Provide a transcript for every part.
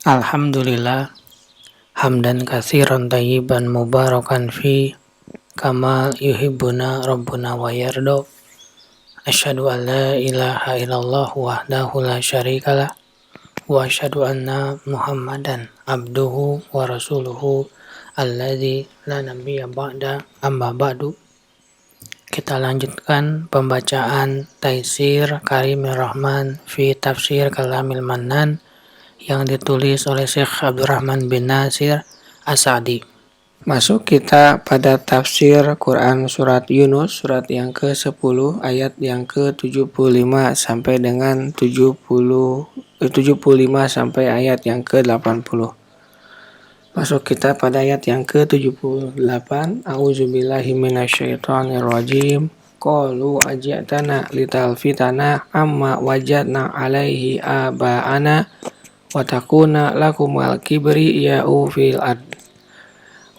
Alhamdulillah hamdan katsiran thayyiban mubarakan fi kama yuhibbuna rabbuna wa yarda. Asyhadu an la ilaha illallah wahdahu la syarikalah wa asyhadu anna Muhammadan abduhu wa rasuluhu alladzi la nabiyya ba'da amma ba'du. Kita lanjutkan pembacaan Taisir Karimir Rahman fi Tafsir Kalamil Mannan yang ditulis oleh Syekh Abdurrahman bin Nasir As-Sa'di. Masuk kita pada tafsir Quran surat Yunus, surat yang ke-10 ayat yang ke-75 sampai dengan 75 sampai ayat yang ke-80. Masuk kita pada ayat yang ke-78. A'udzubillahi minasyaitonirrajim. Qalu aj'atana litalfitana amma wajadna alaihi aba'ana wa takuna lakumal kibriya'u fil ard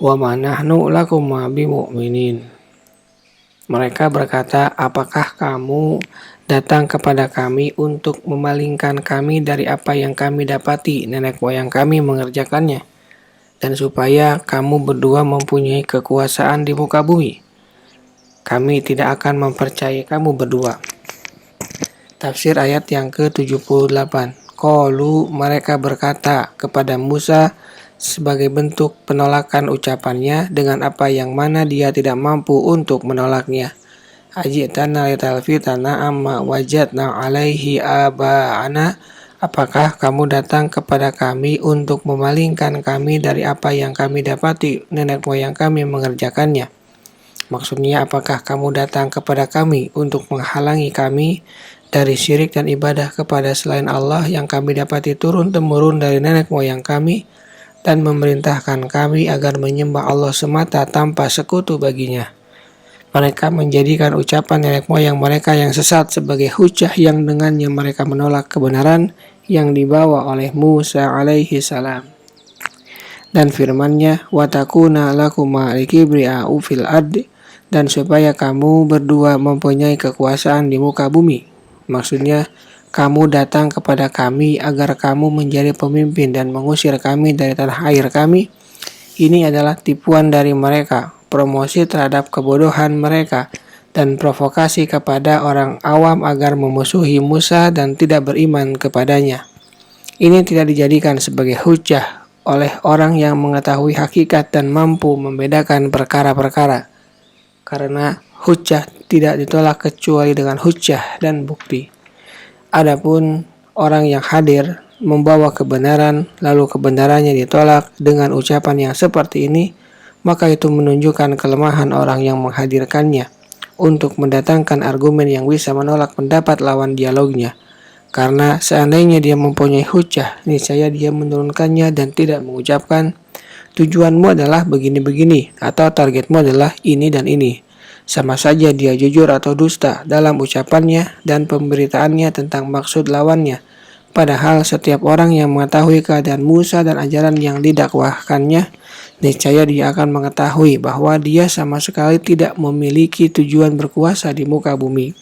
wa ma nahnu lakum bimu'minin. Mereka berkata, apakah kamu datang kepada kami untuk memalingkan kami dari apa yang kami dapati nenek moyang kami mengerjakannya, dan supaya kamu berdua mempunyai kekuasaan di muka bumi? Kami tidak akan mempercayai kamu berdua. Tafsir ayat yang ke-78. Qalu, mereka berkata kepada Musa sebagai bentuk penolakan ucapannya dengan apa yang mana dia tidak mampu untuk menolaknya. Ajitana litalfitana amma wajadna alaihi aba'ana. Apakah kamu datang kepada kami untuk memalingkan kami dari apa yang kami dapati nenek moyang kami mengerjakannya? Maksudnya, apakah kamu datang kepada kami untuk menghalangi kami dari syirik dan ibadah kepada selain Allah yang kami dapati turun-temurun dari nenek moyang kami, dan memerintahkan kami agar menyembah Allah semata tanpa sekutu baginya? Mereka menjadikan ucapan nenek moyang mereka yang sesat sebagai hujah yang dengannya mereka menolak kebenaran yang dibawa oleh Musa alaihi salam. Dan firman-Nya, wa takuna lakuma al-kibriya'u fil ard, dan supaya kamu berdua mempunyai kekuasaan di muka bumi. Maksudnya, kamu datang kepada kami agar kamu menjadi pemimpin dan mengusir kami dari tanah air kami. Ini adalah tipuan dari mereka, promosi terhadap kebodohan mereka, dan provokasi kepada orang awam agar memusuhi Musa dan tidak beriman kepadanya. Ini tidak dijadikan sebagai hujah oleh orang yang mengetahui hakikat dan mampu membedakan perkara-perkara, karena hujah tidak ditolak kecuali dengan hujah dan bukti. Adapun orang yang hadir membawa kebenaran lalu kebenarannya ditolak dengan ucapan yang seperti ini, maka itu menunjukkan kelemahan orang yang menghadirkannya untuk mendatangkan argumen yang bisa menolak pendapat lawan dialognya. Karena seandainya dia mempunyai hujah, niscaya dia menurunkannya dan tidak mengucapkan tujuanmu adalah begini-begini atau targetmu adalah ini dan ini. Sama saja dia jujur atau dusta dalam ucapannya dan pemberitaannya tentang maksud lawannya. Padahal setiap orang yang mengetahui keadaan Musa dan ajaran yang didakwahkannya, niscaya dia akan mengetahui bahwa dia sama sekali tidak memiliki tujuan berkuasa di muka bumi.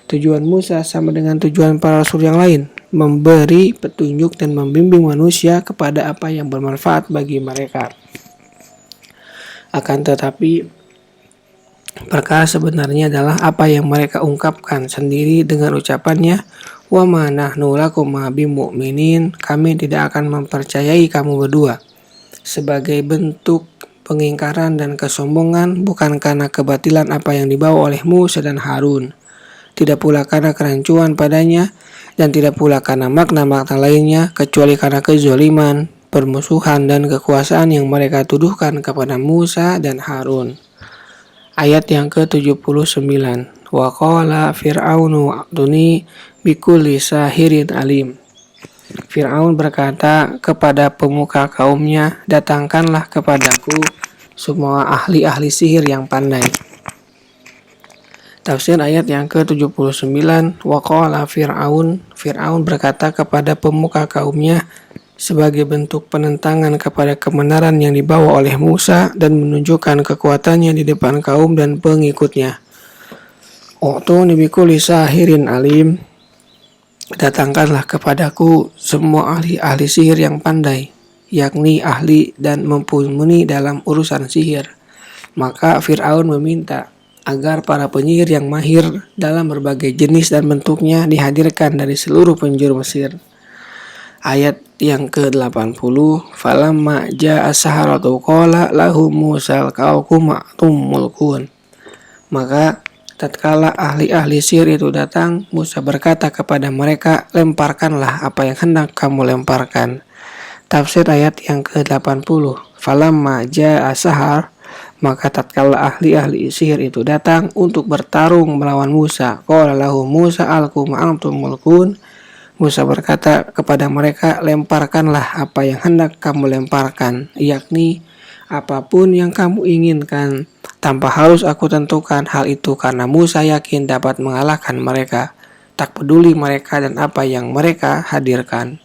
Tujuan Musa sama dengan tujuan para rasul yang lain, memberi petunjuk dan membimbing manusia kepada apa yang bermanfaat bagi mereka. Akan tetapi, perkara sebenarnya adalah apa yang mereka ungkapkan sendiri dengan ucapannya, wa ma nahnu lakum bimu'minin, kami tidak akan mempercayai kamu berdua, sebagai bentuk pengingkaran dan kesombongan, bukan karena kebatilan apa yang dibawa oleh Musa dan Harun, tidak pula karena kerancuan padanya, dan tidak pula karena makna-makna lainnya, kecuali karena kezaliman, permusuhan, dan kekuasaan yang mereka tuduhkan kepada Musa dan Harun. Ayat yang ke-79. Wa qala fir'aunu a'tuni bikulli sahirin alim. Fir'aun berkata kepada pemuka kaumnya, datangkanlah kepadaku semua ahli-ahli sihir yang pandai. Tafsir ayat yang ke-79. Wa qala Fir'aun berkata kepada pemuka kaumnya sebagai bentuk penentangan kepada kebenaran yang dibawa oleh Musa dan menunjukkan kekuatannya di depan kaum dan pengikutnya. U'tuni bikulli sahirin alim. datangkanlah kepadaku semua ahli-ahli sihir yang pandai, yakni ahli dan mumpuni dalam urusan sihir. Maka Fir'aun meminta agar para penyihir yang mahir dalam berbagai jenis dan bentuknya dihadirkan dari seluruh penjuru Mesir. Ayat yang ke-80, falamma ja'a saharatu qala lahum musal kaukum mulkun. Maka tatkala ahli-ahli sihir itu datang, Musa berkata kepada mereka, lemparkanlah apa yang hendak kamu lemparkan. Tafsir ayat yang ke-80, falamma ja'a sahar, maka tatkala ahli-ahli sihir itu datang untuk bertarung melawan Musa, qala lahu Musa alqu ma antum mulkun. Musa berkata kepada mereka, lemparkanlah apa yang hendak kamu lemparkan, yakni apapun yang kamu inginkan, tanpa harus aku tentukan hal itu, karena Musa yakin dapat mengalahkan mereka, tak peduli mereka dan apa yang mereka hadirkan.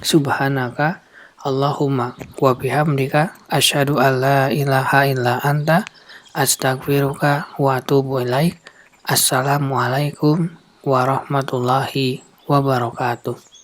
Subhanaka Allahumma wa bihamdika asyhadu an la ilaha illa anta astaghfiruka wa atubu ilaik. Assalamualaikum warahmatullahi wabarakatuh.